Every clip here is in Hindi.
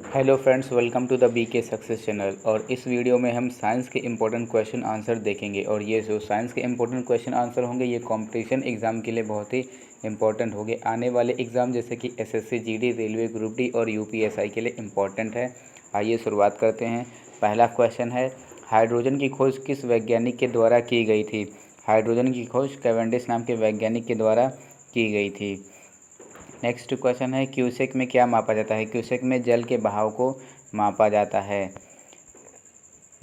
Hello friends, welcome to the BK success channel. और इस वीडियो में हम साइंस के इम्पोर्टेंट क्वेश्चन आंसर देखेंगे। और ये जो साइंस के इम्पोर्टेंट क्वेश्चन आंसर होंगे ये कंपटीशन एग्ज़ाम के लिए बहुत ही इम्पोर्टेंट होंगे। आने वाले एग्ज़ाम जैसे कि SSC, GD, railway group D और यूपीएसआई के लिए इम्पोर्टेंट है। आइए शुरुआत करते हैं। पहला क्वेश्चन है, हाइड्रोजन की खोज किस वैज्ञानिक के द्वारा की गई थी? हाइड्रोजन की खोज कैवेंडिश नाम के वैज्ञानिक के द्वारा की गई थी। नेक्स्ट क्वेश्चन है, क्यूसेक में क्या मापा जाता है? क्यूसेक में जल के बहाव को मापा जाता है।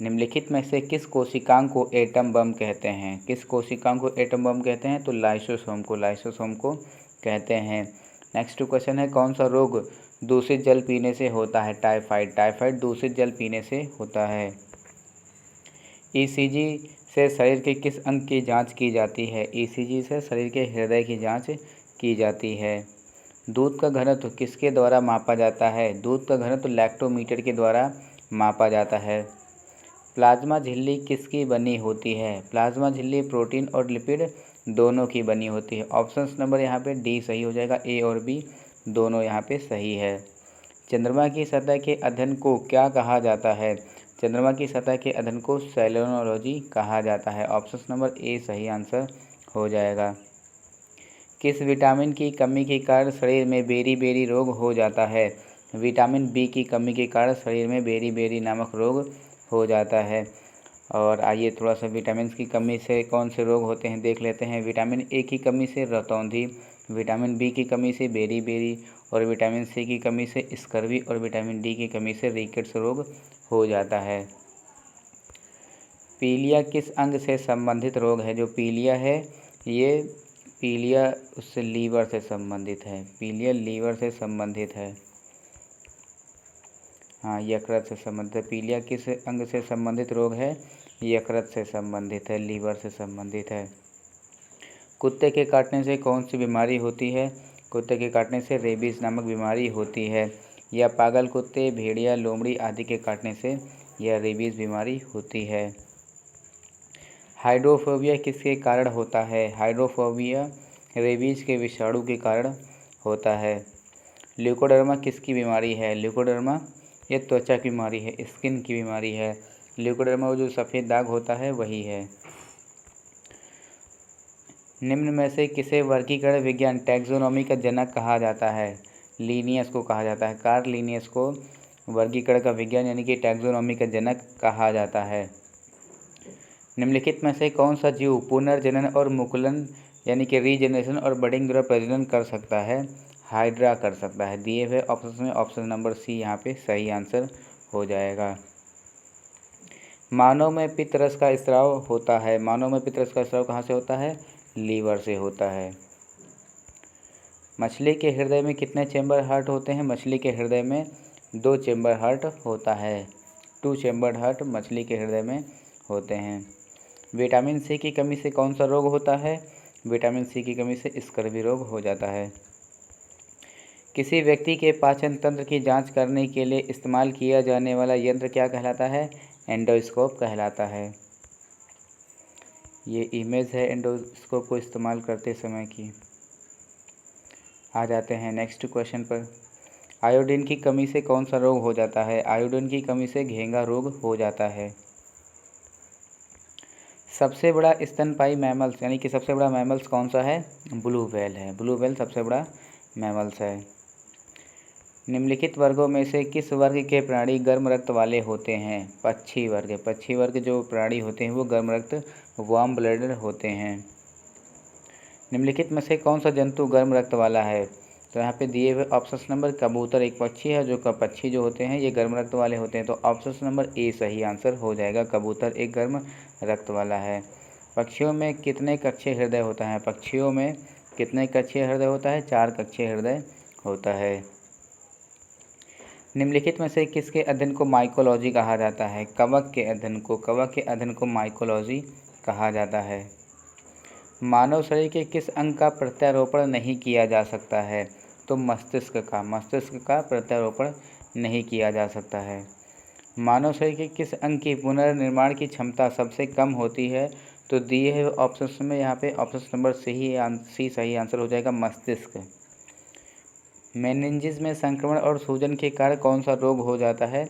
निम्नलिखित में से किस कोशिकांग को एटम बम कहते हैं? किस कोशिकांग को एटम बम कहते हैं? तो लाइसोसोम को कहते हैं। नेक्स्ट क्वेश्चन है, कौन सा रोग दूषित जल पीने से होता है? टाइफाइड। टाइफाइड दूषित जल पीने से होता है। ईसीजी से शरीर के किस अंग की जांच की जाती है? ईसीजी से शरीर के हृदय की जांच की जाती है। दूध का घनत्व किसके द्वारा मापा जाता है? दूध का घनत्व लैक्टोमीटर के द्वारा मापा जाता है। प्लाज्मा झिल्ली किसकी बनी होती है? प्लाज्मा झिल्ली प्रोटीन और लिपिड दोनों की बनी होती है। ऑप्शंस नंबर यहाँ पे डी सही हो जाएगा, ए और बी दोनों यहाँ पे सही है। चंद्रमा की सतह के अध्ययन को क्या कहा जाता है? चंद्रमा की सतह के अध्ययन को सेलेनोलॉजी कहा जाता है। ऑप्शंस नंबर ए सही आंसर हो जाएगा। किस विटामिन की कमी के कारण शरीर में बेरी-बेरी रोग हो जाता है? विटामिन बी की कमी के कारण शरीर में बेरी-बेरी नामक रोग हो जाता है। और आइए थोड़ा सा विटामिन की कमी से कौन से रोग होते हैं देख लेते हैं। विटामिन ए की कमी से रतौंधी, विटामिन बी की कमी से बेरी-बेरी और विटामिन सी की कमी से स्कर्वी और विटामिन डी की कमी से रिकेट्स रोग हो जाता है। पीलिया किस अंग से संबंधित रोग है? जो पीलिया है ये पीलिया उससे लीवर से संबंधित है। पीलिया लीवर से संबंधित है। हाँ, यकृत से संबंधित है। पीलिया किस अंग से संबंधित रोग है? यकृत से संबंधित है, लीवर से संबंधित है। कुत्ते के काटने से कौन सी बीमारी होती है? कुत्ते के काटने से रेबीज नामक बीमारी होती है। या पागल कुत्ते, भेड़िया, लोमड़ी आदि के काटने से यह रेबीज बीमारी होती है। हाइड्रोफोबिया किसके कारण होता है? हाइड्रोफोबिया रेबीज के विषाणु के कारण होता है। ल्यूकोडर्मा किसकी बीमारी है? ल्यूकोडर्मा ये त्वचा की बीमारी है, स्किन की बीमारी है। ल्यूकोडर्मा वो जो सफ़ेद दाग होता है वही है। निम्न में से किसे वर्गीकरण विज्ञान टैक्सोनॉमी का जनक कहा जाता है? लीनियस को कहा जाता है। कार्ल लीनियस को वर्गीकरण का विज्ञान यानी कि टैक्सोनॉमी का जनक कहा जाता है। निम्नलिखित में से कौन सा जीव पुनर्जनन और मुकुलन यानी कि रीजनरेशन और बडिंग द्वारा प्रजनन कर सकता है? हाइड्रा कर सकता है। दिए हुए ऑप्शन में ऑप्शन नंबर सी यहाँ पे सही आंसर हो जाएगा। मानव में पित्तरस का स्राव होता है। मानव में पित्तरस का स्राव कहाँ से होता है? लीवर से होता है। मछली के हृदय में कितने चेंबर हार्ट होते हैं? मछली के हृदय में 2 चेंबर हार्ट होता है। 2 चेंबर हार्ट मछली के हृदय में होते हैं। विटामिन सी की कमी से कौन सा रोग होता है? विटामिन सी की कमी से स्कर्वी रोग हो जाता है। किसी व्यक्ति के पाचन तंत्र की जांच करने के लिए इस्तेमाल किया जाने वाला यंत्र क्या कहलाता है? एंडोस्कोप कहलाता है। ये इमेज है एंडोस्कोप को इस्तेमाल करते समय की। आ जाते हैं नेक्स्ट क्वेश्चन पर। आयोडीन की कमी से कौन सा रोग हो जाता है? आयोडीन की कमी से घेंघा रोग हो जाता है। सबसे बड़ा स्तनपायी मैमल्स यानी कि सबसे बड़ा मैमल्स कौन सा है? ब्लू व्हेल है। ब्लू व्हेल सबसे बड़ा मैमल्स है। निम्नलिखित वर्गों में से किस वर्ग के प्राणी गर्म रक्त वाले होते हैं? पक्षी वर्ग। पक्षी वर्ग जो प्राणी होते हैं वो गर्म रक्त वार्म ब्लडेड होते हैं। निम्नलिखित में से कौन सा जंतु गर्म रक्त वाला है? तो यहाँ पे दिए हुए ऑप्शन नंबर कबूतर एक पक्षी है जो पक्षी जो होते हैं ये गर्म रक्त वाले होते हैं। तो ऑप्शन नंबर ए सही आंसर हो जाएगा। कबूतर एक गर्म रक्त वाला है। पक्षियों में कितने कक्षीय हृदय होता है? पक्षियों में कितने कक्षीय हृदय होता है? 4 कक्षीय हृदय होता है। निम्नलिखित में से किसके अध्ययन को माइकोलॉजी कहा जाता है? कवक के अध्ययन को। कवक के अध्ययन को माइकोलॉजी कहा जाता है। मानव शरीर के किस अंग का प्रत्यारोपण नहीं किया जा सकता है? तो मस्तिष्क का। मस्तिष्क का प्रत्यारोपण नहीं किया जा सकता है। मानव शरीर के किस अंग की पुनर्निर्माण की क्षमता सबसे कम होती है? तो दिए हुए ऑप्शन में यहाँ पे ऑप्शन नंबर सी सही आंसर हो जाएगा, मस्तिष्क। मेनिंजिस में संक्रमण और सूजन के कारण कौन सा रोग हो जाता है?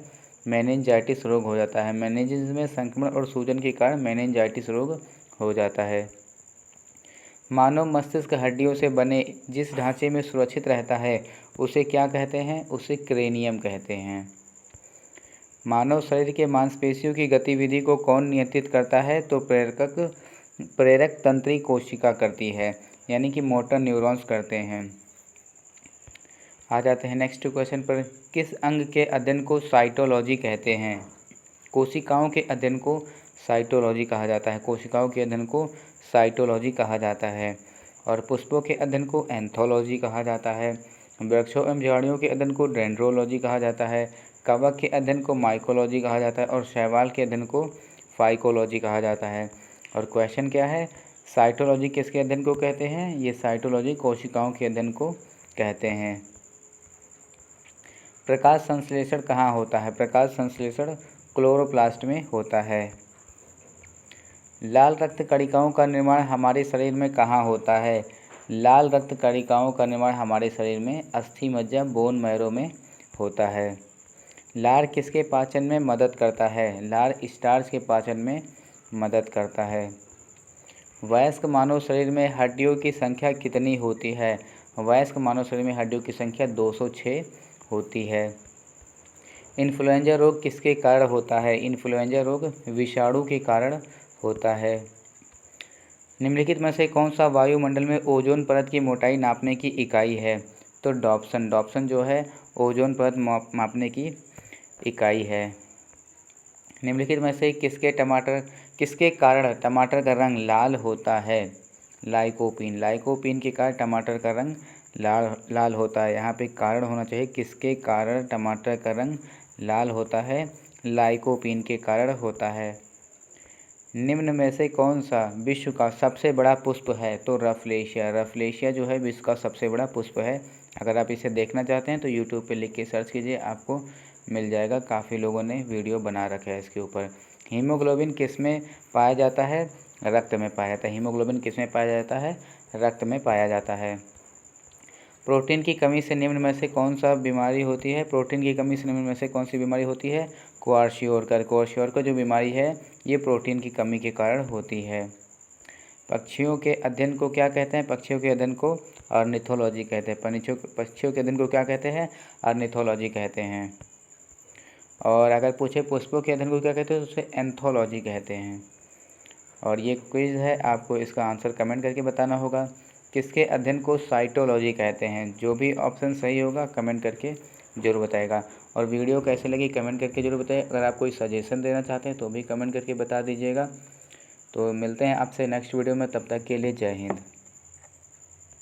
मेनिंजाइटिस रोग हो जाता है। मेनिंजिस में संक्रमण और सूजन के कारण मेनिंजाइटिस रोग हो जाता है। मानव मस्तिष्क हड्डियों से बने जिस ढांचे में सुरक्षित रहता है उसे क्या कहते हैं? उसे क्रेनियम कहते हैं। मानव शरीर के मांसपेशियों की गतिविधि को कौन नियंत्रित करता है? तो प्रेरक तंत्री कोशिका करती है, यानी कि मोटर न्यूरॉन्स करते हैं। आ जाते हैं नेक्स्ट क्वेश्चन पर। किस अंग के अध्ययन को साइटोलॉजी कहते हैं? कोशिकाओं के अध्ययन को साइटोलॉजी कहा जाता है। कोशिकाओं के अध्ययन को साइटोलॉजी कहा जाता है। और पुष्पों के अध्ययन को एंथोलॉजी कहा जाता है। वृक्षों एवं झाड़ियों के अध्ययन को डेंड्रोलॉजी कहा जाता है। कवक के अध्ययन को माइकोलॉजी कहा जाता है और शैवाल के अध्ययन को फाइकोलॉजी कहा जाता है। और क्वेश्चन क्या है? साइटोलॉजी किसके अध्ययन को कहते हैं? ये साइटोलॉजी कोशिकाओं के अध्ययन को कहते हैं। प्रकाश संश्लेषण कहाँ होता है? प्रकाश संश्लेषण क्लोरोप्लास्ट में होता है। लाल रक्त कणिकाओं का निर्माण हमारे शरीर में कहाँ होता है? लाल रक्त कणिकाओं का निर्माण हमारे शरीर में अस्थि मज्जा बोन मैरो में होता है। लार किसके पाचन में मदद करता है? लार स्टार्च के पाचन में मदद करता है। वयस्क मानव शरीर में हड्डियों की संख्या कितनी होती है? वयस्क मानव शरीर में हड्डियों की संख्या 206 होती है। इन्फ्लुएंजा रोग किसके कारण होता है? इन्फ्लुएंजा रोग विषाणु के कारण होता है। निम्नलिखित में से कौन सा वायुमंडल में ओजोन परत की मोटाई नापने की इकाई है? तो डॉप्सन। डॉप्सन जो है ओजोन परत मापने की इकाई है। निम्नलिखित में से किसके कारण टमाटर का रंग लाल होता है? लाइकोपीन। लाइकोपीन के कारण टमाटर का रंग लाल होता है। यहाँ पे कारण होना चाहिए, किसके कारण टमाटर का रंग लाल होता है? लाइकोपीन के कारण होता है। निम्न में से कौन सा विश्व का सबसे बड़ा पुष्प है? तो रफलेशिया। रफलेशिया जो है विश्व का सबसे बड़ा पुष्प है। अगर आप इसे देखना चाहते हैं तो यूट्यूब पे लिख के सर्च कीजिए, आपको मिल जाएगा। काफ़ी लोगों ने वीडियो बना रखा है इसके ऊपर। हीमोग्लोबिन किस में पाया जाता है? रक्त में पाया जाता है। हीमोग्लोबिन किस में पाया जाता है? रक्त में पाया जाता है। प्रोटीन की कमी से निम्न में से कौन सा बीमारी होती है? प्रोटीन की कमी से निम्न में से कौन सी बीमारी होती है? क्वार्शियोरकर। क्वार्शियोरकर जो बीमारी है ये प्रोटीन की कमी के कारण होती है। पक्षियों के अध्ययन को क्या कहते हैं? पक्षियों के अध्ययन को ऑर्निथोलॉजी कहते हैं। पक्षियों के अध्ययन को क्या कहते हैं? ऑर्निथोलॉजी कहते हैं। और अगर पूछे पुष्पों के अध्ययन को क्या कहते हैं तो उसे एंथोलॉजी कहते हैं। और ये क्विज़ है, आपको इसका आंसर कमेंट करके बताना होगा। किसके अध्ययन को साइटोलॉजी कहते हैं? जो भी ऑप्शन सही होगा कमेंट करके ज़रूर बताएगा। और वीडियो कैसे लगी कमेंट करके ज़रूर बताइए। अगर आप कोई सजेशन देना चाहते हैं तो भी कमेंट करके बता दीजिएगा। तो मिलते हैं आपसे नेक्स्ट वीडियो में, तब तक के लिए जय हिंद।